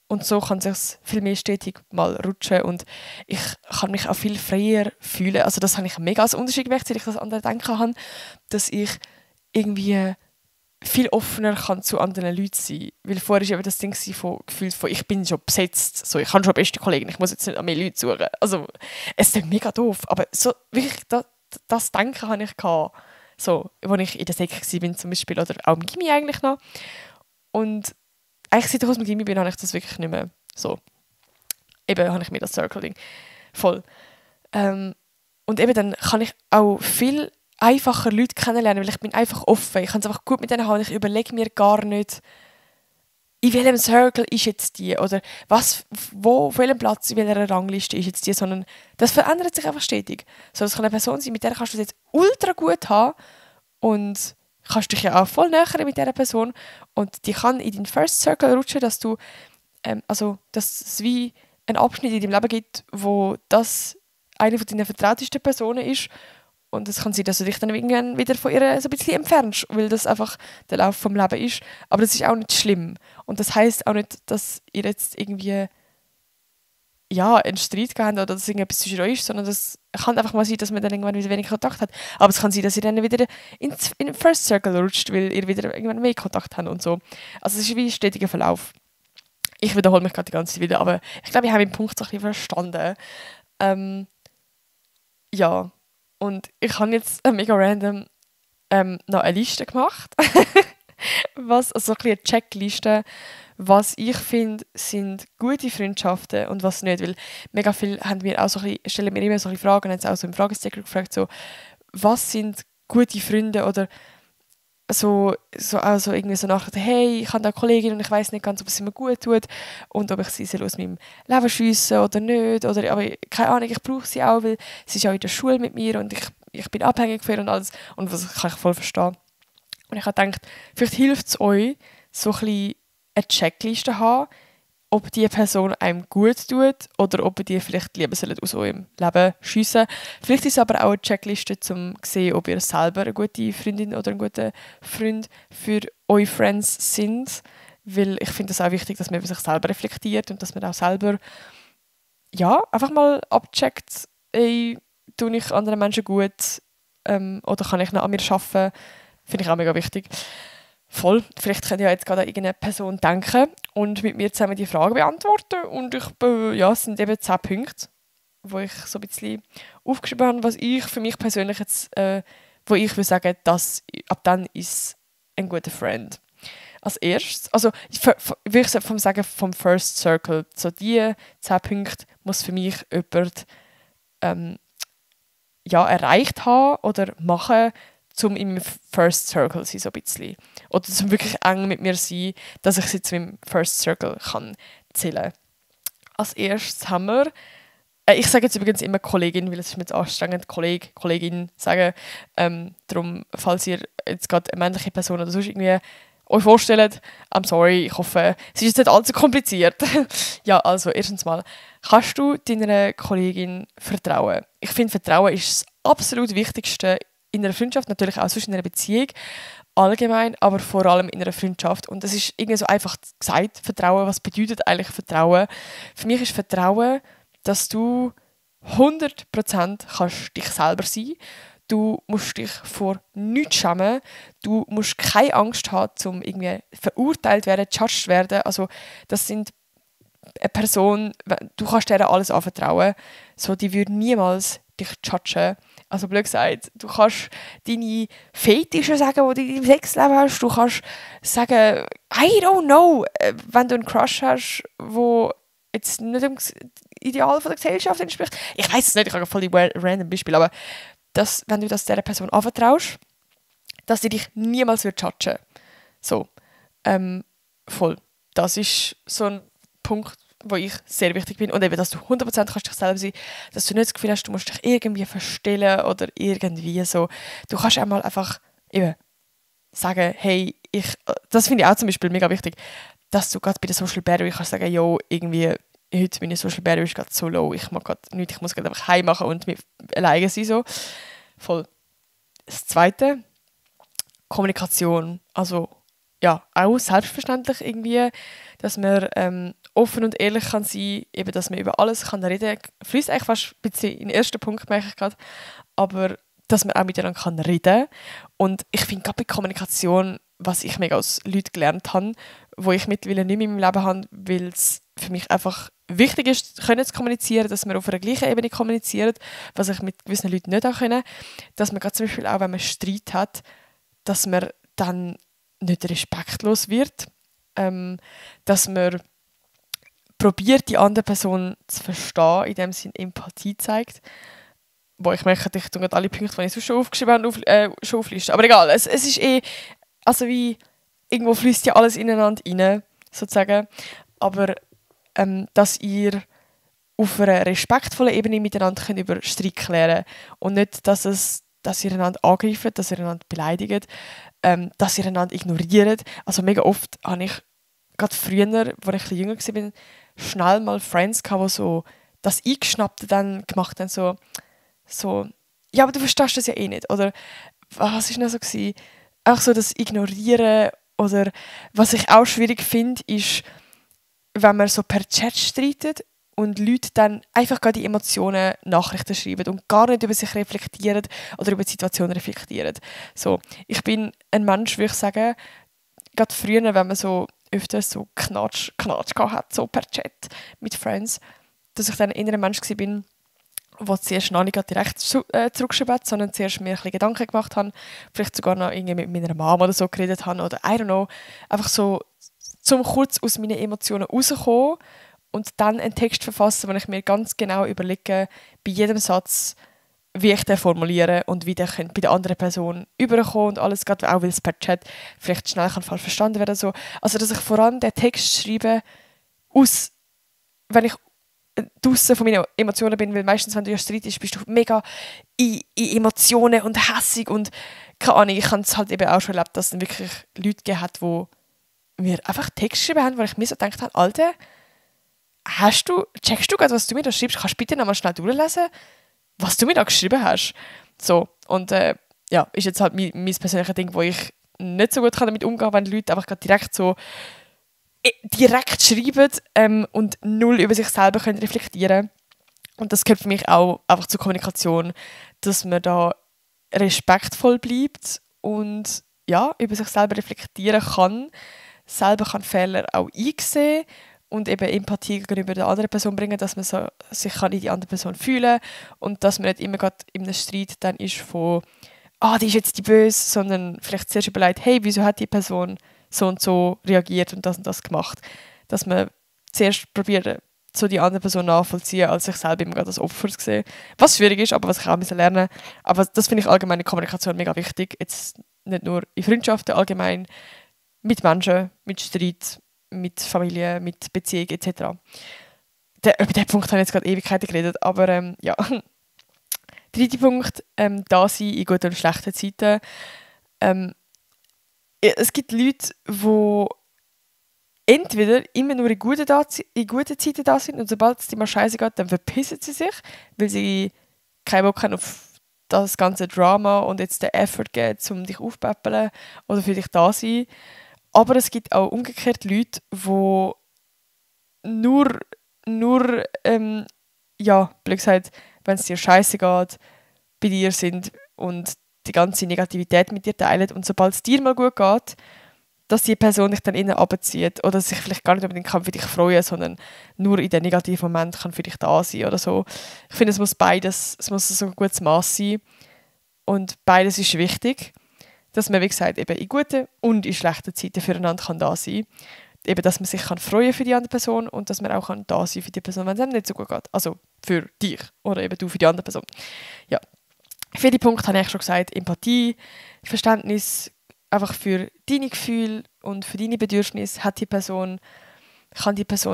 Und so kann es sich viel mehr stetig mal rutschen und ich kann mich auch viel freier fühlen. Also das habe ich mega als Unterschied gemerkt, seit ich das andere denken habe, dass ich irgendwie viel offener kann zu anderen Leuten sein. Weil vorher war eben das Ding von gefühlt von, ich bin schon besetzt, so, ich habe schon beste Kollegen, ich muss jetzt nicht an mehr Leute suchen. Also, es ist mega doof, aber so wirklich das Denken hatte ich gehabt, so, als ich in der Sek war zum Beispiel, oder auch im Gymi eigentlich noch. Und eigentlich seit ich aus dem Gymi bin, habe ich das wirklich nicht mehr so. Eben habe ich mir das Circling voll. Und eben dann kann ich auch viel einfacher Leute kennenlernen, weil ich bin einfach offen. Ich kann es einfach gut mit denen haben. Ich überlege mir gar nicht, in welchem Circle ist jetzt die oder auf welchem Platz, in welcher Rangliste ist jetzt die, sondern das verändert sich einfach stetig. So, das kann eine Person sein, mit der kannst du es jetzt ultra gut haben und kannst dich ja auch voll nähern mit dieser Person und die kann in deinen First Circle rutschen, dass du, dass es wie einen Abschnitt in deinem Leben gibt, wo das eine von deinen vertrautesten Personen ist. Und es kann sein, dass du dich dann irgendwann wieder von ihr so ein bisschen entfernst, weil das einfach der Lauf vom Leben ist. Aber das ist auch nicht schlimm. Und das heisst auch nicht, dass ihr jetzt irgendwie einen Streit gehabt oder dass irgendetwas zwischen euch ist, sondern das kann einfach mal sein, dass man dann irgendwann wieder wenig Kontakt hat. Aber es kann sein, dass ihr dann wieder in den First Circle rutscht, weil ihr wieder irgendwann mehr Kontakt habt und so. Also es ist wie ein stetiger Verlauf. Ich wiederhole mich gerade die ganze Zeit wieder, aber ich glaube, ich habe den Punkt so ein bisschen verstanden. Ja. Und ich habe jetzt mega random noch eine Liste gemacht. Also ein bisschen eine Checkliste, was ich finde, sind gute Freundschaften und was nicht. Weil mega viele stellen mir immer so ein bisschen Fragen, haben sie auch so im Fragesticker gefragt, so, was sind gute Freunde oder also irgendwie so nachher, hey, ich habe da eine Kollegin und ich weiß nicht ganz, ob es mir gut tut und ob ich sie aus meinem Leben schiesse oder nicht. Aber keine Ahnung, ich brauche sie auch, weil sie ist auch in der Schule mit mir und ich bin abhängig von ihr und alles. Und das kann ich voll verstehen. Und ich habe gedacht, vielleicht hilft es euch, so ein bisschen eine Checkliste zu haben ob die Person einem gut tut oder ob ihr die vielleicht lieber aus eurem Leben schiessen. Vielleicht ist es aber auch eine Checkliste, um zu sehen, ob ihr selber eine gute Freundin oder ein guter Freund für eure Friends sind. Weil ich finde es auch wichtig, dass man über sich selber reflektiert und dass man auch selber einfach mal abcheckt, ey, tue ich anderen Menschen gut oder kann ich noch an mir arbeiten. Finde ich auch mega wichtig. Voll. Vielleicht könnt ihr ja jetzt gerade an irgendeine Person denken und mit mir zusammen die Fragen beantworten. Und es sind eben 10 Punkte, wo ich so ein bisschen aufgeschrieben habe, was ich für mich persönlich jetzt, wo ich würde sagen, dass ab dann ist ein guter Friend. Als erstes, also würde ich sagen, vom First Circle, so die 10 Punkte muss für mich jemand erreicht haben oder machen, um im First Circle zu sein, so ein bisschen. Oder zum wirklich eng mit mir sein, dass ich sie zu meinem First Circle kann zählen. Als erstes haben wir, ich sage jetzt übrigens immer Kollegin, weil es ist mir jetzt anstrengend, Kollegin sagen. Darum, falls ihr jetzt gerade eine männliche Person oder sonst irgendwie euch vorstellt, I'm sorry, ich hoffe, es ist jetzt nicht allzu kompliziert. Ja, also erstens mal, kannst du deiner Kollegin vertrauen? Ich finde, Vertrauen ist das absolut Wichtigste in einer Freundschaft, natürlich auch sonst in einer Beziehung, allgemein, aber vor allem in einer Freundschaft. Und das ist irgendwie so einfach gesagt, Vertrauen. Was bedeutet eigentlich Vertrauen? Für mich ist Vertrauen, dass du 100% kannst dich selber sein. Du musst dich vor nichts schämen. Du musst keine Angst haben, um irgendwie verurteilt werden, judged werden. Also das sind eine Person, du kannst dir alles anvertrauen. So, die würde niemals dich judgen. Also blöd gesagt, du kannst deine Fetische sagen, die du in deinem Sexleben hast. Du kannst sagen, I don't know, wenn du einen Crush hast, der jetzt nicht dem Ideal von der Gesellschaft entspricht. Ich weiß es nicht, ich habe voll die random Beispiele, aber wenn du das dieser Person anvertraust, dass sie dich niemals judgen wird. So, voll. Das ist so ein Punkt, wo ich sehr wichtig bin. Und eben, dass du 100% kannst dich selber sein, dass du nicht das Gefühl hast, du musst dich irgendwie verstellen oder irgendwie so. Du kannst einmal einfach eben sagen, hey, das finde ich auch zum Beispiel mega wichtig, dass du gerade bei der Social Battery kannst sagen, yo, irgendwie, heute meine Social Battery ist gerade so low, ich mag gerade nichts, ich muss gerade einfach heim machen und alleine sein, so. Voll. Das Zweite, Kommunikation. Also, ja, auch selbstverständlich irgendwie, dass man offen und ehrlich kann sein, eben, dass man über alles kann reden kann. Fließt eigentlich fast ein bisschen in den ersten Punkt, merke ich gerade. Aber dass man auch miteinander kann reden. Und ich finde gerade bei Kommunikation, was ich mega aus Leuten gelernt habe, wo ich mittlerweile nicht mehr in meinem Leben habe, weil es für mich einfach wichtig ist, können zu kommunizieren, dass wir auf einer gleichen Ebene kommunizieren, was ich mit gewissen Leuten nicht auch können. Dass man gerade zum Beispiel auch, wenn man Streit hat, dass man dann nicht respektlos wird, dass man probiert, die andere Person zu verstehen, in dem Sinne Empathie zeigt. Wo ich merke, ich tue alle Punkte, die ich sonst schon aufgeschrieben habe, schon auflisten. Aber egal, es ist also wie, irgendwo fließt ja alles ineinander rein, sozusagen. Aber dass ihr auf einer respektvollen Ebene miteinander könnt über Streit klären und nicht, dass ihr einander angreift, dass ihr einander beleidigt, dass ihr einander ignoriert. Also mega oft habe ich, gerade früher, als ich ein bisschen jünger war, schnell mal Friends gehabt, die so das Eingeschnappte dann gemacht haben, so, ja, aber du verstehst das ja eh nicht. Oder was war noch so gewesen? Auch so das Ignorieren. Oder was ich auch schwierig finde, ist, wenn man so per Chat streitet und Leute dann einfach gerade die Emotionen Nachrichten schreiben und gar nicht über sich reflektieren oder über die Situation reflektieren. So, ich bin ein Mensch, würde ich sagen, gerade früher, wenn man so öfters so Knatsch hat, so per Chat mit Friends, dass ich dann eher ein Mensch war, der zuerst noch nicht direkt zurückgeschrieben hat, sondern zuerst mir ein bisschen Gedanken gemacht habe, vielleicht sogar noch irgendwie mit meiner Mama oder so geredet habe oder I don't know, einfach so zum kurz aus meinen Emotionen rauskommen und dann einen Text verfassen, wo ich mir ganz genau überlege, bei jedem Satz, wie ich den formuliere und wie der bei der anderen Person überkommen und alles, gerade auch weil es per Chat vielleicht schnell falsch verstanden werden so. Also, dass ich vor allem den Text schreibe, wenn ich draussen von meinen Emotionen bin, weil meistens, wenn du ja streitest, bist du mega in Emotionen und hässig und keine Ahnung, ich habe es halt eben auch schon erlebt, dass es dann wirklich Leute gegeben hat, die mir einfach Text geschrieben haben, wo ich mir so gedacht habe, Alter, checkst du gerade, was du mir da schreibst? Kannst du bitte nochmal schnell durchlesen, was du mir da geschrieben hast? So, und ja, ist jetzt halt mein persönliches Ding, wo ich nicht so gut damit umgehen kann, wenn Leute einfach gerade direkt schreiben und null über sich selber können reflektieren. Und das gehört für mich auch einfach zur Kommunikation, dass man da respektvoll bleibt und ja, über sich selber reflektieren kann, selber kann Fehler auch einsehen und eben Empathie gegenüber der anderen Person bringen, dass man sich kann in die andere Person fühlen und dass man nicht immer gerade in einem Streit dann ist von die ist jetzt die Böse, sondern vielleicht zuerst überlegt, hey, wieso hat die Person so und so reagiert und das gemacht. Dass man zuerst probiert, so die andere Person nachvollziehen, als sich selber immer als Opfer zu sehen. Was schwierig ist, aber was ich auch lernen musste. Aber das finde ich allgemein in Kommunikation mega wichtig. Jetzt nicht nur in Freundschaften, allgemein mit Menschen, mit Streit, mit Familie, mit Beziehung etc. Über diesen Punkt habe ich jetzt gerade Ewigkeiten geredet, aber ja. Dritter Punkt, da sein in guten und schlechten Zeiten. Es gibt Leute, die entweder immer nur in guten Zeiten da sind und sobald es dir mal scheiße geht, dann verpissen sie sich, weil sie keinen Bock haben auf das ganze Drama und jetzt den Effort geben, um dich aufzupäppeln oder für dich da zu sein. Aber es gibt auch umgekehrt Leute, die nur ja, blöd gesagt, wenn es dir scheiße geht, bei dir sind und die ganze Negativität mit dir teilen und sobald es dir mal gut geht, dass die Person dich dann innen runterzieht oder sich vielleicht gar nicht unbedingt kann für dich freuen, sondern nur in den negativen Moment kann für dich da sein oder so. Ich finde, es muss so ein gutes Maß sein und beides ist wichtig, dass man, wie gesagt, eben in guten und in schlechten Zeiten füreinander kann da sein. Eben, dass man sich kann freuen für die andere Person und dass man auch kann da sein für die Person, wenn es einem nicht so gut geht. Also für dich oder eben du für die andere Person. Ja. Viele Punkte habe ich schon gesagt. Empathie, Verständnis einfach für deine Gefühle und für deine Bedürfnisse kann die Person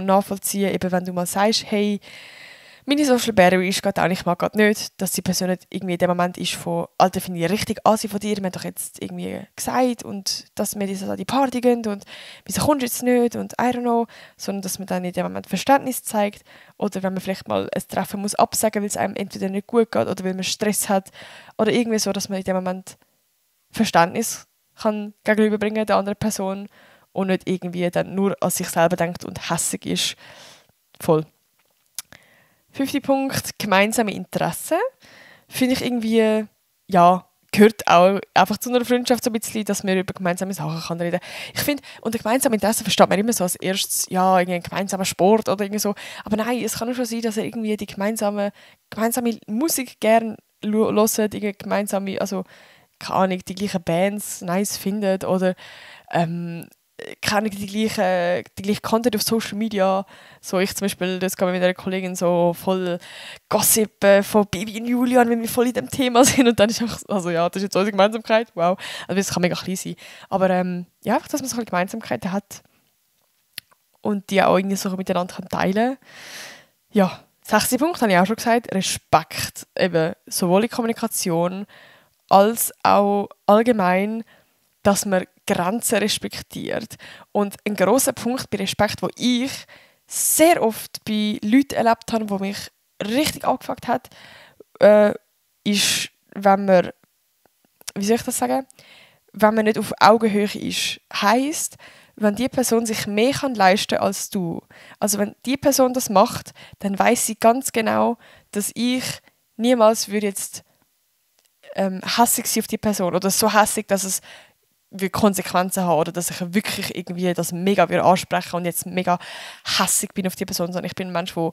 nachvollziehen, eben wenn du mal sagst, hey, meine Social Battery ist gerade auch, ich mag gerade nicht, dass die Person nicht irgendwie in dem Moment ist von, Alter, finde ich richtig assi von dir, wir haben doch jetzt irgendwie gesagt und dass wir jetzt an die Party gehen und wieso kommst du jetzt nicht und I don't know, sondern dass man dann in dem Moment Verständnis zeigt oder wenn man vielleicht mal ein Treffen muss absagen, weil es einem entweder nicht gut geht oder weil man Stress hat oder irgendwie so, dass man in dem Moment Verständnis kann gegenüberbringen der anderen Person und nicht irgendwie dann nur an sich selber denkt und hässig ist. Voll. 5. Punkt, gemeinsame Interessen. Finde ich irgendwie, ja, gehört auch einfach zu einer Freundschaft so ein bisschen, dass man über gemeinsame Sachen kann reden. Ich finde, unter gemeinsamen Interessen versteht man immer so als erstes, ja, irgendwie gemeinsamer Sport oder irgendwie so. Aber nein, es kann auch schon sein, dass er irgendwie die gemeinsame Musik gerne hört, irgendwie gemeinsame, also keine Ahnung, die gleichen Bands nice findet oder keine Ahnung, die gleiche Content auf Social Media. So ich zum Beispiel, das kann mit einer Kollegin so voll Gossip von Bibi und Julian, wenn wir voll in dem Thema sind und dann ist einfach, also ja, das ist jetzt unsere Gemeinsamkeit, wow. Also das kann mega klein sein. Aber ja, einfach, dass man so eine Gemeinsamkeit hat und die auch irgendwie so miteinander teilen kann. Ja, 6. Punkt habe ich auch schon gesagt, Respekt. Eben, sowohl in Kommunikation als auch allgemein, dass man Grenzen respektiert. Und ein grosser Punkt bei Respekt, den ich sehr oft bei Leuten erlebt habe, die mich richtig angefuckt hat, ist, wenn man, wie soll ich das sagen, wenn man nicht auf Augenhöhe ist. Heisst, wenn die Person sich mehr leisten kann als du. Also wenn die Person das macht, dann weiß sie ganz genau, dass ich niemals würde jetzt hässig sein auf die Person oder so hässig, dass es Konsequenzen haben oder dass ich wirklich irgendwie das mega ansprechen und jetzt mega hässig bin auf die Person, sondern ich bin ein Mensch, der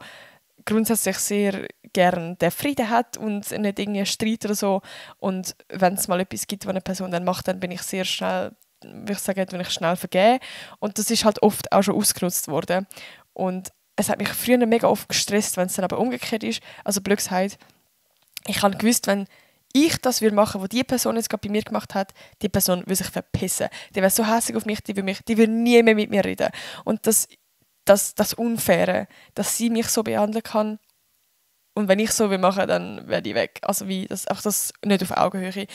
grundsätzlich sehr gerne den Frieden hat und nicht irgendwie einen Streit oder so und wenn es mal etwas gibt, was eine Person dann macht, dann bin ich sehr schnell, würde ich sagen, wenn ich schnell vergebe und das ist halt oft auch schon ausgenutzt worden und es hat mich früher mega oft gestresst, wenn es dann aber umgekehrt ist, also blöd gesagt, ich habe gewusst, wenn ich das machen würde, was die Person jetzt gerade bei mir gemacht hat, die Person würde sich verpissen. Die wäre so hässlich auf mich, die würde nie mehr mit mir reden. Und das Unfaire, dass sie mich so behandeln kann und wenn ich so machen dann werde ich weg. Also wie auch das nicht auf Augenhöhe.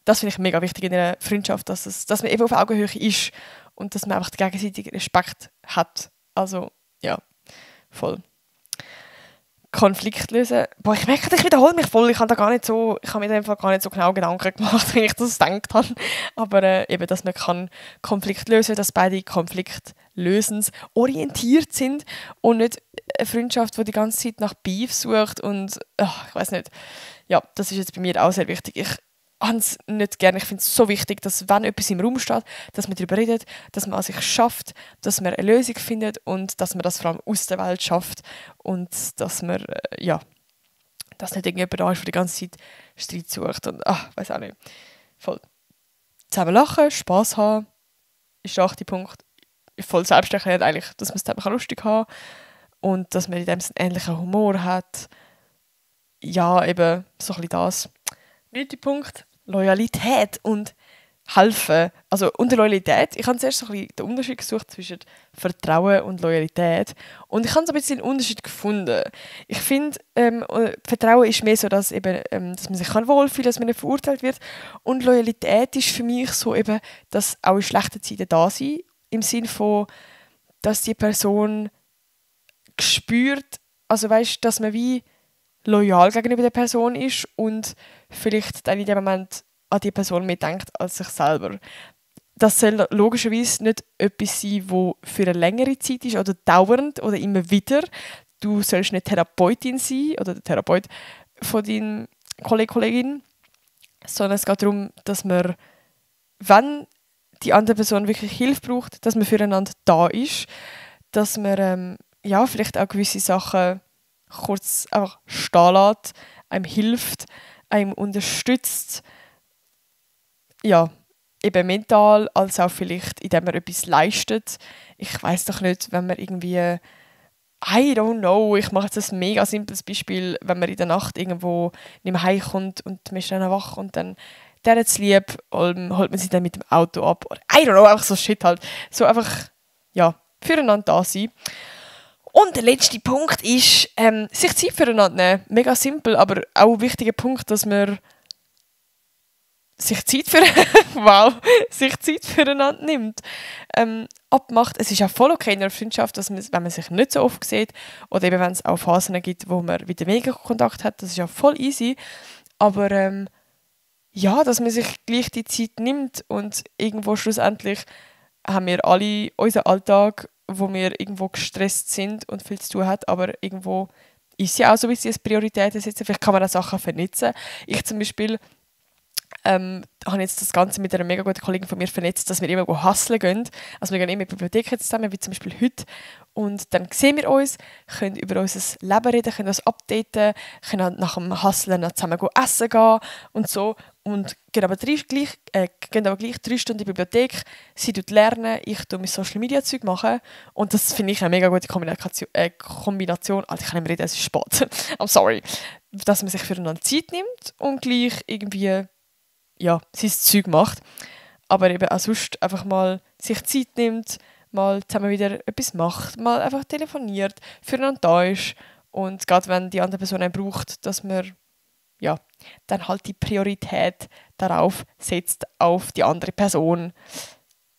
Das finde ich mega wichtig in einer Freundschaft, dass man eben auf Augenhöhe ist und dass man einfach den gegenseitigen Respekt hat. Also ja, Voll. Konflikt lösen. Boah, ich merke, ich wiederhole mich voll. Ich habe mir in dem Fall gar nicht so genau Gedanken gemacht, wie ich das gedacht habe. Aber eben, dass man Konflikt lösen kann, dass beide konfliktlösensorientiert sind und nicht eine Freundschaft, die die ganze Zeit nach Beef sucht und ich weiß nicht. Ja, das ist jetzt bei mir auch sehr wichtig. Ich habe es nicht gerne. Ich finde es so wichtig, dass wenn etwas im Raum steht, dass man darüber redet, dass man an sich schafft, dass man eine Lösung findet und dass man das vor allem aus der Welt schafft und dass man, dass nicht irgendjemand da ist, der die ganze Zeit Streit sucht und, weiß auch nicht. Voll. Zusammen lachen, Spass haben, ist der 8. Punkt. Voll selbsterklärend eigentlich, dass man es zusammen lustig haben kann und dass man in dem Sinne ähnlichen Humor hat. Ja, eben, so ein bisschen das. 9. Punkt, Loyalität und helfen. Also unter Loyalität, ich habe zuerst so ein bisschen den Unterschied gesucht zwischen Vertrauen und Loyalität und ich habe so ein bisschen einen Unterschied gefunden. Ich finde, Vertrauen ist mehr so, dass, eben, dass man sich wohlfühlen kann, dass man nicht verurteilt wird und Loyalität ist für mich so eben, dass auch in schlechten Zeiten da sein, im Sinne von, dass die Person spürt, also weißt, dass man wie loyal gegenüber der Person ist und vielleicht dann in dem Moment an die Person mehr denkt als sich selber. Das soll logischerweise nicht etwas sein, das für eine längere Zeit ist oder dauernd oder immer wieder. Du sollst nicht Therapeutin sein oder der Therapeut von deinem Kollegin, sondern es geht darum, dass man, wenn die andere Person wirklich Hilfe braucht, dass man füreinander da ist, dass man vielleicht auch gewisse Sachen kurz einfach stehen lässt, einem hilft, einem unterstützt, ja, eben mental, als auch vielleicht, indem man etwas leistet. Ich weiss doch nicht, wenn man irgendwie, I don't know, ich mache jetzt ein mega simples Beispiel, wenn man in der Nacht irgendwo nicht mehr heimkommt und man ist dann wach und dann der zu lieb, holt man sich dann mit dem Auto ab. Oder I don't know, einfach so Shit halt. So einfach, ja, füreinander da sein. Und der letzte Punkt ist, sich Zeit füreinander nehmen. Mega simpel, aber auch ein wichtiger Punkt, dass man sich Zeit füreinander nimmt. Abmacht. Es ist auch voll okay in einer Freundschaft, dass man, wenn man sich nicht so oft sieht oder eben wenn es auch Phasen gibt, wo man wieder mega Kontakt hat, das ist ja voll easy. Aber dass man sich gleich die Zeit nimmt und irgendwo schlussendlich haben wir alle unseren Alltag, wo wir irgendwo gestresst sind und viel zu tun hat, aber irgendwo ist ja auch so ein bisschen eine Priorität setzen. Vielleicht kann man auch Sachen vernetzen. Ich zum Beispiel habe jetzt das Ganze mit einer mega guten Kollegin von mir vernetzt, dass wir immer hustlen gehen. Also wir gehen immer in die Bibliothek zusammen, wie zum Beispiel heute. Und dann sehen wir uns, können über unser Leben reden, können uns updaten, können nach dem Hustlen zusammen essen gehen und so. Und gehen aber gleich 3 Stunden in die Bibliothek. Sie lernen, ich tue mein Social Media Zeug machen. Und das finde ich eine mega gute Kombination. Also ich kann nicht mehr reden, es ist spät. I'm sorry. Dass man sich füreinander Zeit nimmt und gleich irgendwie sein Zeug macht. Aber eben auch sonst einfach mal sich Zeit nimmt, mal zusammen wieder etwas macht, mal einfach telefoniert, füreinander da ist. Und gerade wenn die andere Person einen braucht, dass man dann halt die Priorität darauf setzt, auf die andere Person.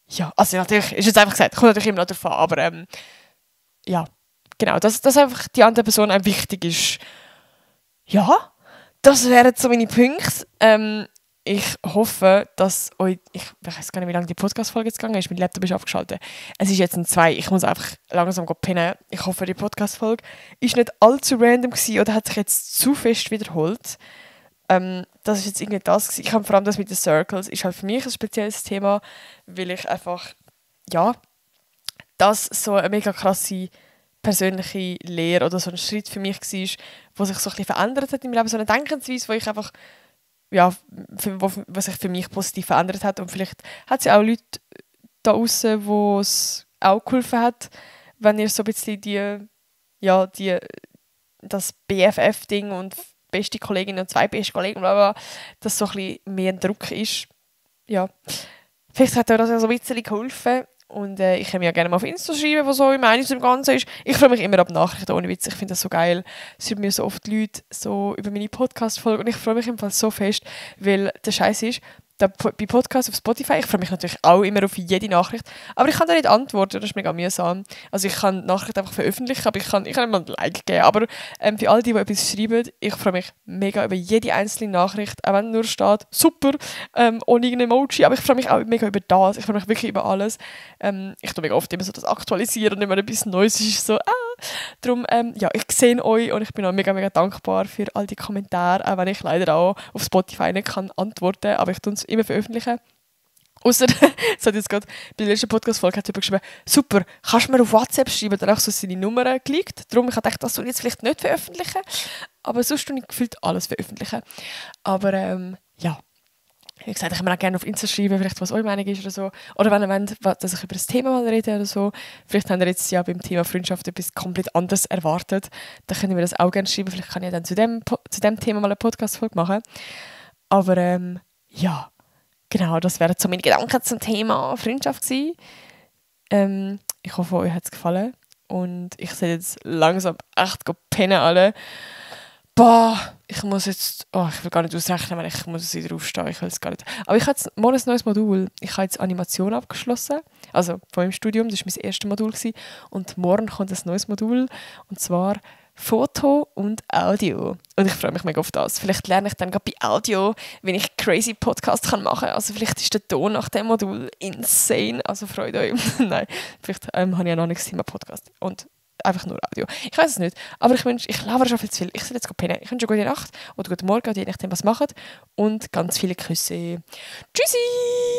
Ja, also natürlich, ist jetzt einfach gesagt, kommt natürlich immer noch darauf an, aber genau, dass einfach die andere Person einem wichtig ist. Ja, das wären so meine Punkte. Ich hoffe, dass euch, ich weiß gar nicht, wie lange die Podcast-Folge jetzt gegangen ist, mein Laptop ist abgeschaltet. Es ist jetzt ein 2, ich muss einfach langsam pennen. Ich hoffe, die Podcast-Folge ist nicht allzu random gewesen oder hat sich jetzt zu fest wiederholt. Das ist jetzt irgendwie das gewesen. Ich habe vor allem das mit den Circles, ist halt für mich ein spezielles Thema, weil ich einfach, das so eine mega krasse persönliche Lehre oder so ein Schritt für mich war, wo sich so ein bisschen verändert hat im Leben, so eine Denkensweise, wo ich einfach was sich für mich positiv verändert hat. Und vielleicht hat es ja auch Leute da draussen, wo es auch geholfen hat, wenn ihr so ein bisschen das BFF-Ding und beste Kollegin und 2 beste Kollegen, dass so ein bisschen mehr ein Druck ist. Ja, vielleicht hat euch das ja so ein bisschen geholfen. Und ich kann mir ja gerne mal auf Insta schreiben, was so im Meinung zum Ganzen ist. Ich freue mich immer ab Nachrichten, ohne Witz. Ich finde das so geil. Es schreiben mir so oft Leute so über meine Podcast-Folge und ich freue mich im Fall so fest, weil der Scheiß ist, bei Podcasts auf Spotify. Ich freue mich natürlich auch immer auf jede Nachricht. Aber ich kann da nicht antworten, das ist mega mühsam. Also ich kann die Nachricht einfach veröffentlichen, aber ich kann nicht mal ein Like geben. Aber für all die etwas schreiben, ich freue mich mega über jede einzelne Nachricht, auch wenn nur steht, super, ohne irgendein Emoji. Aber ich freue mich auch mega über das. Ich freue mich wirklich über alles. Ich tue mega oft immer so das aktualisieren und immer etwas Neues ist so, Darum, ich sehe euch und ich bin auch mega, mega dankbar für all die Kommentare, auch wenn ich leider auch auf Spotify nicht kann antworten, aber ich tue es immer veröffentlichen. Ausser, es hat jetzt gerade bei der letzten Podcast-Folge jemand geschrieben, super, kannst du mir auf WhatsApp schreiben, dann auch so seine Nummer geleakt. Darum, ich habe gedacht, das soll ich jetzt vielleicht nicht veröffentlichen, aber sonst tue ich gefühlt alles veröffentlichen. Aber wie gesagt, ich kann mir auch gerne auf Insta schreiben, vielleicht was eure Meinung ist oder so. Oder wenn ihr wollt, dass ich über das Thema mal rede oder so. Vielleicht habt ihr jetzt ja beim Thema Freundschaft etwas komplett anderes erwartet. Dann könnt ihr mir das auch gerne schreiben. Vielleicht kann ich dann zu dem Thema mal eine Podcast-Folge machen. Aber genau, das wären so meine Gedanken zum Thema Freundschaft gewesen. Ich hoffe, euch hat es gefallen. Und ich sehe jetzt langsam echt pennen alle. Boah, ich muss jetzt... ich will gar nicht ausrechnen, weil ich muss wieder aufstehen. Ich will es gar nicht. Aber ich habe jetzt morgen ein neues Modul. Ich habe jetzt Animation abgeschlossen. Also von meinem Studium. Das war mein erstes Modul. Und morgen kommt ein neues Modul. Und zwar Foto und Audio. Und ich freue mich mega auf das. Vielleicht lerne ich dann gerade bei Audio, wenn ich crazy Podcast machen kann. Also vielleicht ist der Ton nach dem Modul insane. Also freut euch. Nein, vielleicht habe ich ja noch nichts Thema Podcast. Und einfach nur Audio. Ich weiß es nicht. Aber ich labere schon viel zu viel. Ich soll jetzt pennen. Ich wünsche eine gute Nacht oder guten Morgen, je nachdem, was ihr macht. Und ganz viele Küsse. Tschüssi!